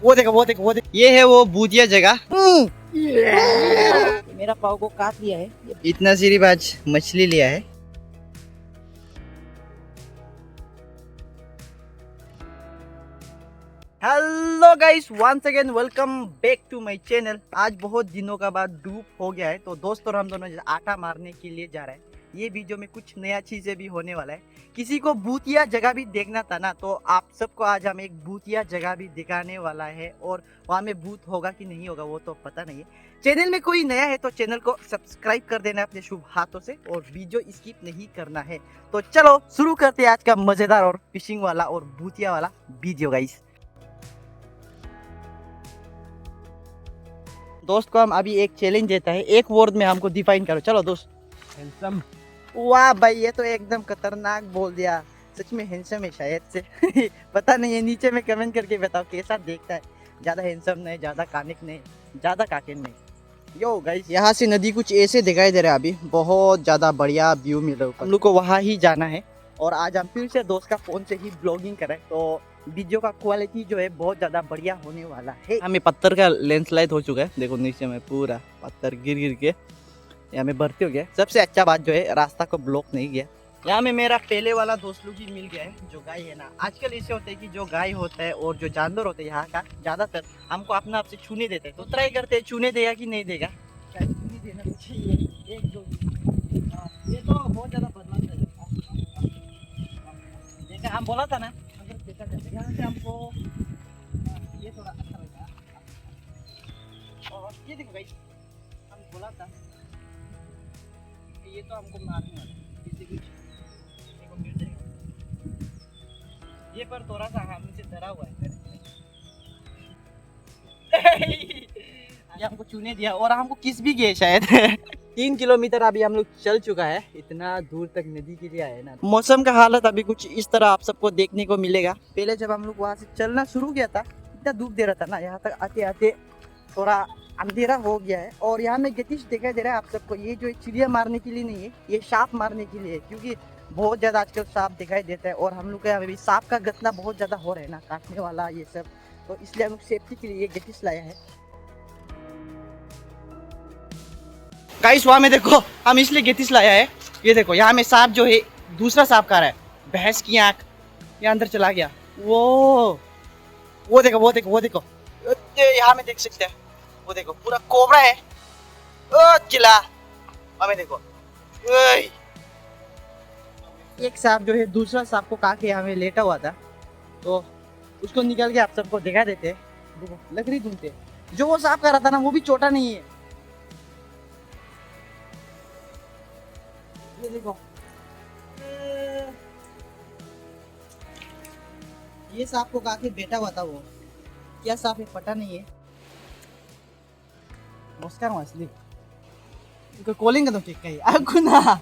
वो देखो वो देखो वो देखो, ये है वो भूतिया जगह। मेरा पाव को काट लिया है। इतना सिर्फ आज मछली लिया है। Hello guys, once again welcome back to my channel. आज बहुत दिनों का बाद डूब हो गया है, तो दोस्तों हम दोनों आटा मारने के लिए जा रहे हैं। ये वीडियो में कुछ नया चीजें भी होने वाला है। किसी को भूतिया जगह भी देखना था ना, तो आप सबको आज हम एक भूतिया जगह भी दिखाने वाला है। और वहाँ में भूत होगा कि नहीं होगा वो तो पता नहीं है। चैनल में कोई नया है तो चैनल को सब्सक्राइब कर देना अपने शुभ हाथों से, और वीडियो स्किप नहीं करना है। तो चलो शुरू करते हैं आज का मजेदार और फिशिंग वाला और भूतिया वाला वीडियो गाइस। दोस्त को हम अभी एक चैलेंज देता है, एक वर्ड में हमको डिफाइन करो। चलो दोस्त। हैंडसम। वाह भाई, ये तो एकदम खतरनाक बोल दिया। सच में हैंडसम है शायद से। पता नहीं है, नीचे में कमेंट करके बताओ कैसा देखता है। ज्यादा हैंडसम नहीं, ज्यादा कानिक नहीं, ज्यादा काकिन नहीं। यो गाइस, यहाँ से नदी कुछ ऐसे दिखाई दे रहा है। अभी बहुत ज्यादा बढ़िया व्यू मिल रहा है। हम लोग को वहाँ ही जाना है, और आज हम फिर से दोस्त का फोन से ही ब्लॉगिंग करें, तो वीडियो का क्वालिटी जो है बहुत ज्यादा बढ़िया होने वाला है। हमें पत्थर का लैंडस्लाइड हो चुका है, देखो नीचे में पूरा पत्थर गिर गिर के यहाँ में भर्ती हो गया। सबसे अच्छा बात जो है, रास्ता को ब्लॉक नहीं किया। यहाँ में मेरा पहले वाला दोस्त लोग ही मिल गया है, जो गाय है ना। आजकल ऐसे होते हैं कि जो गाय होता है और जो जानवर होते हैं यहाँ का, ज्यादातर हमको अपना आप से छूने देते हैं। तो ट्राई करते हैं, छूने देगा कि नहीं देगा। शायद छूने देना तो चाहिए। एक दो, ये तो बहुत ज्यादा बदलाव है। देखा, हम बोला था ना, अगर देखा जाए यहाँ से हमको ये थोड़ा अच्छा लगा। और ये देखो गाइस, हम बोला था ये तो हमको मारने वाला है, इससे कुछ देखो मिल जाएगा। ये पर थोड़ा सा हमसे डरा हुआ है। ये हमको चूने दिया और हमको किस भी गए शायद। 3 किलोमीटर अभी हम लोग चल चुका है, इतना दूर तक नदी के लिए आए ना। मौसम का हालत अभी कुछ इस तरह आप सबको देखने को मिलेगा। पहले जब हम लोग वहाँ से चलना शुरू किया था, इतना धूप दे रहा था ना, यहाँ तक आते आते थोड़ा अंधेरा हो गया है। और यहाँ में गतिश दिखाई दे रहा है आप सबको। ये जो चिड़िया मारने के लिए नहीं है, ये सांप मारने के लिए है, क्योंकि बहुत ज्यादा आजकल सांप दिखाई देता है। और हम लोग का अभी सांप का गतना बहुत ज्यादा हो रहा है ना, काटने वाला ये सब। तो इसलिए हम लोग सेफ्टी के लिए ये गतिश लाया है। गाइस वहाँ में देखो, हम इसलिए गेतिस लाया है। ये देखो यहाँ में सांप जो है, दूसरा सांप खा रहा है। भैंस की आंख ये अंदर चला गया। वो देखो वो देखो वो देखो, यहाँ में देख सकते हैं। वो देखो पूरा कोबरा है। ओ चिल्ला, हमें देखो। ओए! एक सांप जो है दूसरा सांप को खा के यहाँ में लेटा हुआ था, तो उसको निकाल के आप सबको दिखा देते हैं। देखो लकड़ी ढूंढते, जो वो सांप खा रहा था ना, वो भी छोटा नहीं है। ये देखो, ये सांप को खा के बैठा हुआ था। वो क्या सांप है पता नहीं है। नमस्कार मछली, इनको कॉलिंग का तो ठीक है आपको ना।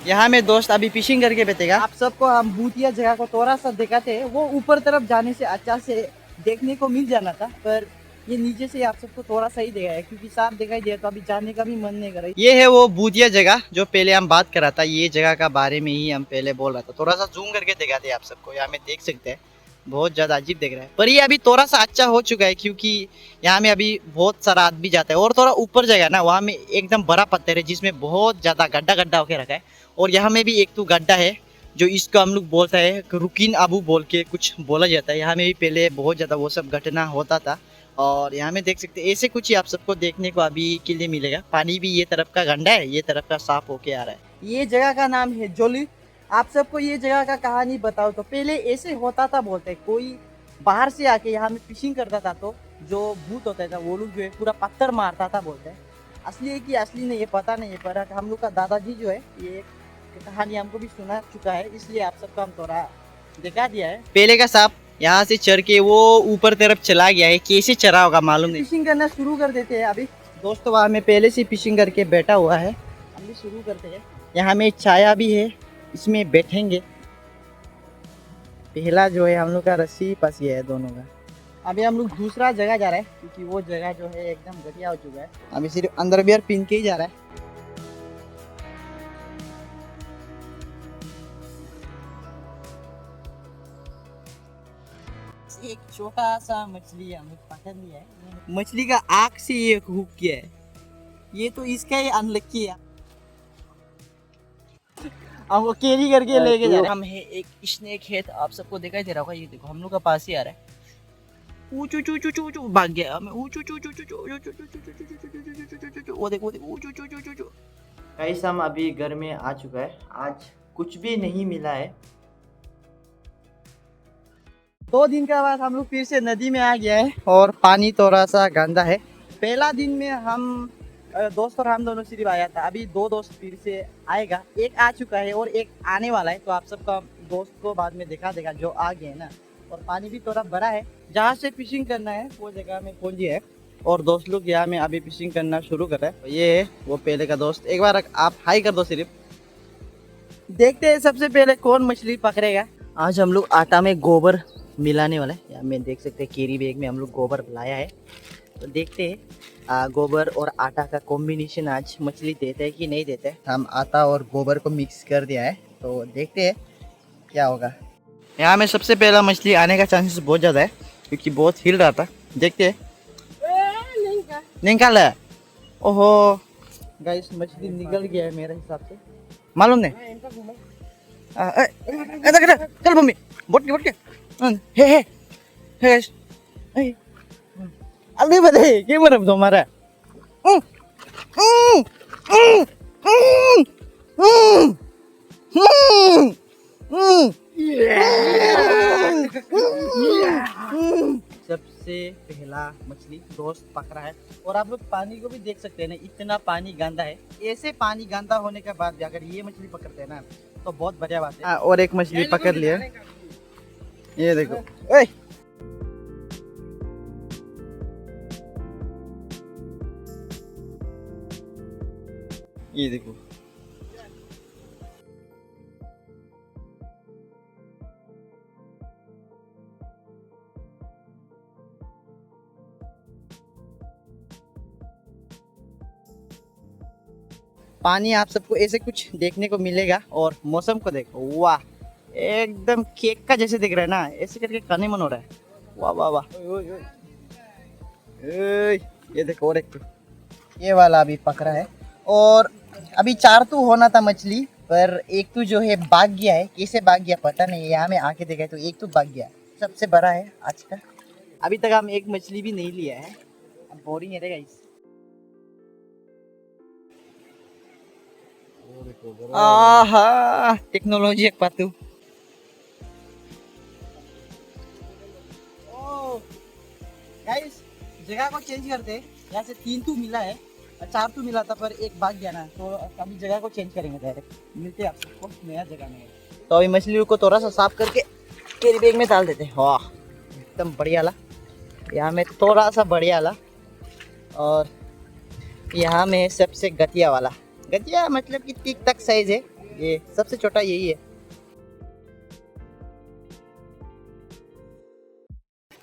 यहाँ में दोस्त अभी फिशिंग करके बैठेगा। आप सबको हम भूतिया जगह को थोड़ा सा दिखाते हैं। वो ऊपर तरफ जाने से अच्छा से देखने को मिल जाना था, पर ये नीचे से आप सबको थोड़ा सा ही देखा है, क्योंकि सांप दिखाई दे तो अभी जाने का भी मन नहीं कर रहा। ये है वो भूतिया जगह जो पहले हम बात कर रहा था। ये जगह का बारे में ही हम पहले बोल रहा था। थोड़ा सा जूम करके दिखाते हैं आप सबको। यहाँ में देख सकते हैं, बहुत ज्यादा अजीब दिख रहा है, पर ये अभी थोड़ा सा अच्छा हो चुका है, क्योंकि यहाँ में अभी बहुत सारा आदमी जाता है। और थोड़ा ऊपर जगह ना, वहाँ में एकदम बड़ा पत्थर है, जिसमें बहुत ज्यादा गड्ढा गड्ढा होके रखा है। और यहाँ में भी एक तो गड्ढा है, जो इसको हम लोग बोलता है रुकिन अबू बोल के कुछ बोला जाता है। यहाँ में भी पहले बहुत ज्यादा वो सब घटना होता था। और यहाँ में देख सकते हैं, ऐसे कुछ ही आप सबको देखने को अभी के लिए मिलेगा। पानी भी ये तरफ का गंदा है, ये तरफ का साफ होके आ रहा है। ये जगह का नाम है जोली। आप सबको ये जगह का कहानी बताओ तो पहले ऐसे होता था, बोलते कोई बाहर से आके यहाँ में फिशिंग करता था, तो जो भूत होता था वो लोग जो है पूरा पत्थर मारता था, बोलते हैं। असली है कि असली नहीं है पता नहीं है, पर हम लोग का दादाजी जो है ये कहानी हमको भी सुना चुका है, इसलिए आप सबको हम थोड़ा दिखा दिया है। पहले का सांप यहाँ से चढ़ के वो ऊपर तरफ चला गया है, कैसे चढ़ा होगा मालूम नहीं। फिशिंग करना शुरू कर देते हैं अभी। दोस्तों वहाँ में पहले से फिशिंग करके बैठा हुआ है, हम भी शुरू करते हैं। यहाँ में छाया भी है, इसमें बैठेंगे। पहला जो है हम लोग का रस्सी फंस गया है दोनों का। अभी हम लोग दूसरा जगह जा रहे हैं, क्योंकि वो जगह जो है एकदम घटिया हो चुका है। अभी सिर्फ अंदर बियर पिन के ही जा रहा है। एक छोटा सा मछली हम लोग पकड़ लिया है। मछली का आँख से ये हुक किया है, ये तो इसका ही अनलक्की है। हमको कैरी करके लेके जा रहे हैं। हम है एक स्नेक है, आप सबको दिखाई दे रहा होगा, ये देखो हम लोग का पास ही आ रहा है। ऊचू चू चू चू चू भाग गया हमें। ऊचू चू चू चू चू वो देखो ऊचू चू चू चू चू। गाइस हम अभी घर में आ चुका है, आज कुछ भी नहीं मिला है। 2 दिन के बाद हम लोग फिर से नदी में आ गया है और पानी थोड़ा सा गंदा है। पहला दिन में हम दोस्त और हम दोनों सिर्फ आया था, अभी 2 दोस्त फिर से आएगा, एक आ चुका है और एक आने वाला है। तो आप सबका दोस्त को बाद में दिखा देगा जो आ गए ना। और पानी भी थोड़ा बड़ा है, जहाँ से फिशिंग करना है वो जगह में पहुंच गया है और दोस्त लोग यहाँ में अभी फिशिंग करना शुरू कर रहे हैं। ये है वो पहले का दोस्त, एक बार आप हाई कर दो सिर्फ। देखते हैं सबसे पहले कौन मछली पकड़ेगा। आज हम लोग आटा में गोबर मिलाने वाला है, यहाँ में देख सकते हैं कैरी बैग में हम लोग गोबर लाया है। तो देखते हैं गोबर और आटा का कॉम्बिनेशन आज मछली देते हैं कि नहीं देते हैं। हम आटा और गोबर को मिक्स कर दिया है, तो देखते हैं क्या होगा। यहाँ में सबसे पहला मछली आने का चांसेस बहुत ज़्यादा है क्योंकि बहुत हिल रहा था। देखते हैं। निकाल है। ओहो गाइस, मछली निकल गया है मेरे हिसाब से, मालूम नहीं। चल मम्मी बोट के हे गाइस अल्दी बदे के मरब तुम्हारा सबसे पहला मछली दोस्त पकड़ा है। और आप लोग पानी को भी देख सकते हैं ना, इतना पानी गंदा है। ऐसे पानी गंदा होने के बाद भी अगर ये मछली पकड़ते हैं ना तो बहुत बढ़िया बात है। और एक मछली पकड़ लिया, ये देखो। ए! ये देखो पानी आप सबको ऐसे कुछ देखने को मिलेगा। और मौसम को देखो, वाह एकदम केक का जैसे दिख रहा है ना, ऐसे करके खाने मन हो रहा है। वाह वाह वाह। ये देखो और एक तो ये वाला अभी पकड़ा है। और अभी 4 तो होना था मछली, पर एक तो जो है भाग गया है। कैसे भाग गया पता नहीं, यहाँ में आके देखा तो एक तो भाग गया, सबसे बड़ा है आज का। अभी तक हम एक मछली भी नहीं लिया है, अब बोरिंग है गाइस। आहा टेक्नोलॉजी एक पातू। गाइस जगह को चेंज करते, यहाँ से 3 तो मिला है, 4 तो मिला था पर एक भाग गया ना, तो अभी जगह को चेंज करेंगे डायरेक्ट। मिलते हैं आप सबको नया जगह में। तो अभी मछली को थोड़ा सा साफ करके कैरी बैग में डाल देते हैं। वाह एकदम बढ़िया ला, यहाँ में थोड़ा सा बढ़िया ला। और यहाँ में सबसे गतिया वाला, गतिया मतलब कि ठीक तक साइज है, ये सबसे छोटा यही है।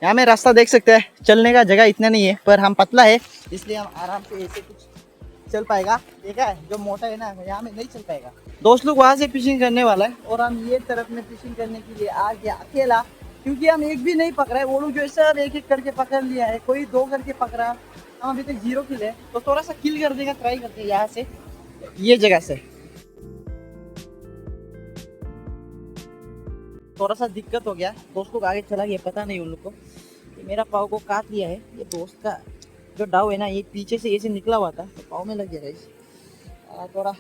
यहाँ में रास्ता देख सकते हैं, चलने का जगह इतना नहीं है, पर हम पतला है इसलिए हम आराम से ऐसे कुछ चल पाएगा। देखा है जो मोटा है ना, यहाँ में नहीं चल पाएगा। दोस्त लोग वहाँ से फिशिंग करने वाला है और हम ये तरफ में फिशिंग करने के लिए आ गया अकेला, क्योंकि हम एक भी नहीं पकड़ा है। वो लोग जो सब एक एक करके पकड़ लिया है, कोई 2 करके पकड़ा, हम अभी तक 0 किल है। तो थोड़ा सा किल करने का ट्राई करते हैं यहाँ से, ये जगह से। थोड़ा सा दिक्कत हो गया, दोस्त लोग आगे चला गया, पता नहीं उन लोग को। ये मेरा पाव को काट लिया है, ये दोस्त का जो डाव है ना, ये पीछे से ऐसे निकला हुआ था तो पाव में लग गया इस। थोड़ा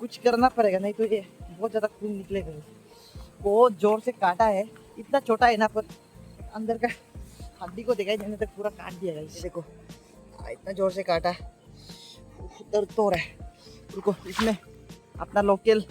कुछ करना पड़ेगा, नहीं तो ये बहुत ज़्यादा खून निकलेगा। बहुत ज़ोर से काटा है, इतना छोटा है ना, पर अंदर का हड्डी को दिखाई देने तक पूरा काट दिया है। इसे देखो इतना ज़ोर से काटा, दर्द तो हो रहा है। रुको, इसमें अपना लोकल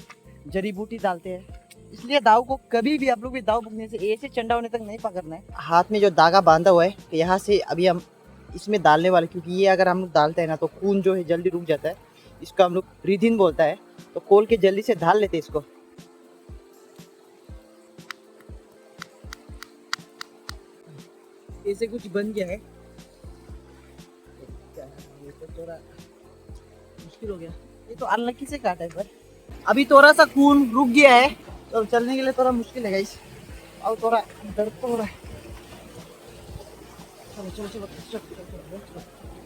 जड़ी बूटी डालते हैं। इसलिए दाव को कभी भी आप लोग भी दाव पकड़ने से ऐसे चंडा होने तक नहीं पकड़ना है। हाथ में जो धागा बांधा हुआ है, तो यहाँ से अभी हम इसमें डालने वाले, क्योंकि ये अगर हम लोग डालते हैं ना तो खून जो है जल्दी रुक जाता है। इसको हम लोग ब्रीथ इन बोलता है। तो खोल के जल्दी से डाल लेते हैं इसको। ऐसे कुछ बन गया है, ये तो थोड़ा मुश्किल हो गया। ये तो अनलकी से काटा है, पर अभी थोड़ा सा खून रुक गया है, तो चलने के लिए थोड़ा मुश्किल है गाइस। और थोड़ा दर्द तो हो रहा है। ये देखो, ये तो थोड़ा अनलकी से काटा है, पर अभी थोड़ा सा खून रुक गया है, तो चलने के लिए थोड़ा मुश्किल है।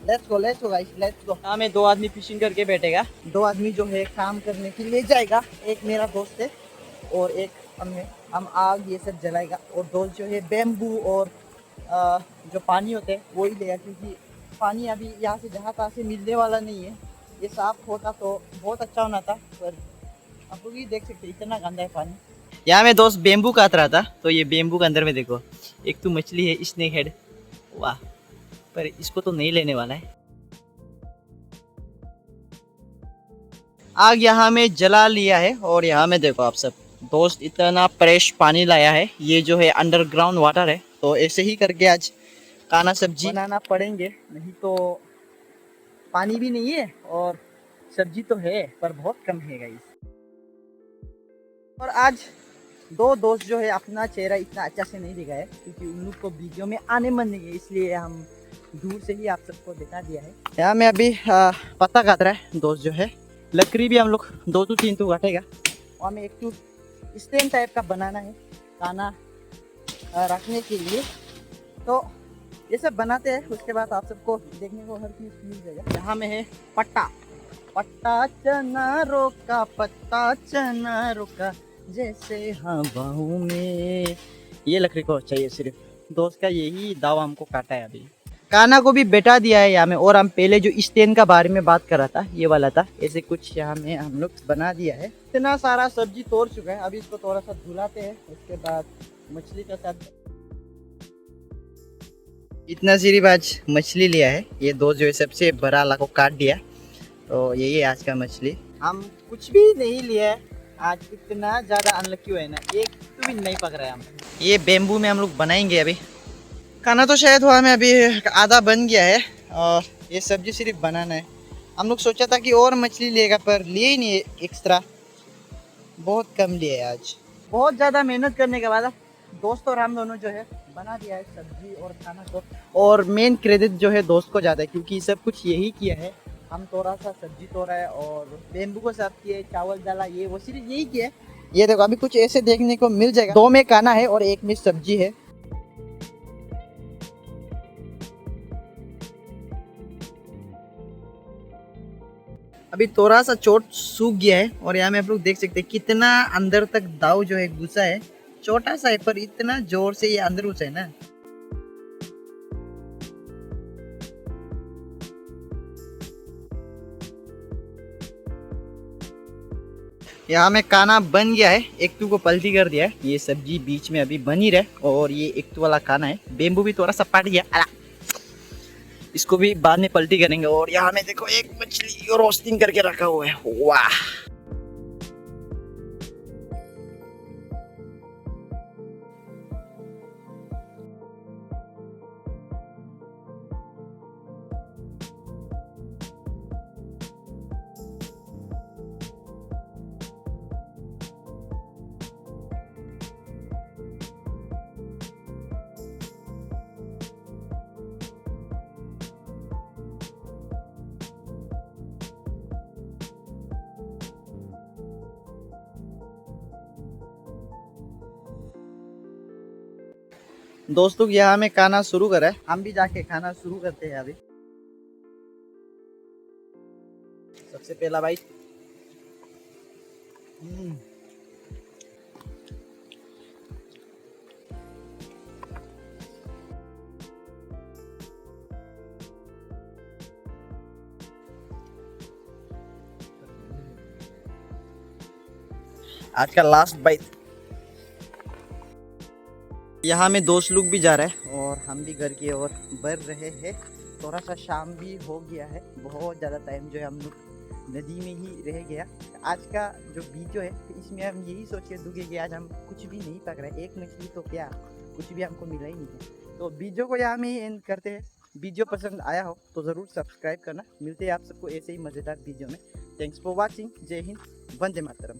Let's go guys, let's go. हमें दो आदमी फिशिंग करके बैठेगा, दो आदमी जो है काम करने के लिए जाएगा। एक मेरा दोस्त है और एक हम आग ये सब जलाएगा। और दोस्त जो है बेम्बू और जो पानी होते हैं वो ही लेगा, क्योंकि पानी अभी यहाँ से जहाँ तहाँ से मिलने वाला नहीं है। ये साफ होता तो बहुत अच्छा होना था, पर आप लोग ही देख सकते इतना गंदा है पानी। यहाँ में दोस्त बेम्बू काट रहा था, तो ये बेम्बू के अंदर में देखो एक तो मछली है, स्नेक हेड। वाह, पर इसको तो नहीं लेने वाला है। आग यहाँ में जला लिया है और यहाँ में देखो आप सब, दोस्त इतना फ्रेश पानी लाया है। ये जो है अंडरग्राउंड वाटर है, तो ऐसे ही करके आज खाना सब्जी बनाना पड़ेंगे, नहीं तो पानी भी नहीं है और सब्जी तो है पर बहुत कम है गाइस। और आज दो दोस्त जो है अपना चेहरा इतना अच्छा से नहीं दिखाया, क्योंकि उन लोग को वीडियो में आने मन नहीं है, इसलिए हम दूर से ही आप सबको दिखा दिया है। यहाँ में अभी पत्ता काट रहा है दोस्त जो है। लकड़ी भी हम लोग 2 to 3 तो काटेगा। और हमें एक तो स्टैंड टाइप का बनाना है खाना रखने के लिए, तो ये सब बनाते हैं। उसके बाद आप सबको देखने को हर चीज़ मिल जाएगा। यहाँ में है पट्टा, पट्टा चना रोका, पत्ता चना रोका जैसे हवाओं में। ये लकड़ी को चाहिए सिर्फ। दोस्त का यही दावा हमको काटा है। अभी खाना को भी बैठा दिया है यहाँ में। और हम पहले जो स्टैंड का बारे में बात कर रहा था, ये वाला था, ऐसे कुछ यहाँ में हम लोग बना दिया है। इतना सारा सब्जी तोड़ चुका है, अभी इसको थोड़ा सा धुलाते हैं। उसके बाद मछली का साथ इतना सिर्फ आज मछली लिया है। ये दो जो है सबसे बड़ा वाला को काट दिया, तो यही है आज का मछली। हम कुछ भी नहीं लिया है आज, इतना ज़्यादा अनलकी हुआ है ना, एक तो भी नहीं पक रहा है हम। ये बेम्बू में हम लोग बनाएंगे अभी खाना। तो शायद हुआ में अभी आधा बन गया है और ये सब्जी सिर्फ बनाना है। हम लोग सोचा था कि और मछली लेगा, पर लिए ही नहीं एक्स्ट्रा, बहुत कम लिए है आज। बहुत ज़्यादा मेहनत करने के बाद दोस्त और हम दोनों जो है बना दिया है सब्जी और खाना को। और मेन क्रेडिट जो है दोस्त को ज़्यादा है, क्योंकि सब कुछ यही किया है। हम थोड़ा सा सब्जी तोड़ा है और बेम्बू को साफ किए, चावल डाला, ये वो सिर्फ यही किया है। ये देखो अभी कुछ ऐसे देखने को मिल जाएगा। 2 में खाना है और 1 में सब्जी है। अभी थोड़ा सा चोट सूख गया है और यहाँ में आप लोग देख सकते हैं कितना अंदर तक दाव जो है घुसा है। छोटा सा है पर इतना जोर से ये अंदर घुसा है ना। यहाँ में खाना बन गया है, एक टू को पलटी कर दिया है। ये सब्जी बीच में अभी बन ही रहा और ये एक टू वाला खाना है। बेम्बू भी थोड़ा सा पट गया, इसको भी बाद में पलटी करेंगे। और यहाँ में देखो एक मछली रोस्टिंग करके रखा हुआ है। वाह, दोस्तों यहाँ में खाना शुरू करा है, हम भी जाके खाना शुरू करते हैं। अभी सबसे पहला भाई आज का लास्ट बाइट। यहाँ में दोस्त लोग भी जा रहे हैं और हम भी घर की ओर बढ़ रहे हैं। थोड़ा सा शाम भी हो गया है, बहुत ज़्यादा टाइम जो है हम लोग नदी में ही रह गया। आज का जो वीडियो है तो इसमें हम यही सोच के दुखे कि आज हम कुछ भी नहीं पक रहे, एक मछली तो क्या, कुछ भी हमको मिला ही नहीं है। तो वीडियो को यहाँ में ही एंड करते हैं। वीडियो पसंद आया हो तो ज़रूर सब्सक्राइब करना। मिलते हैं आप सबको ऐसे ही मज़ेदार वीडियो में। Thanks for watching. जय हिंद, वंदे मातरम।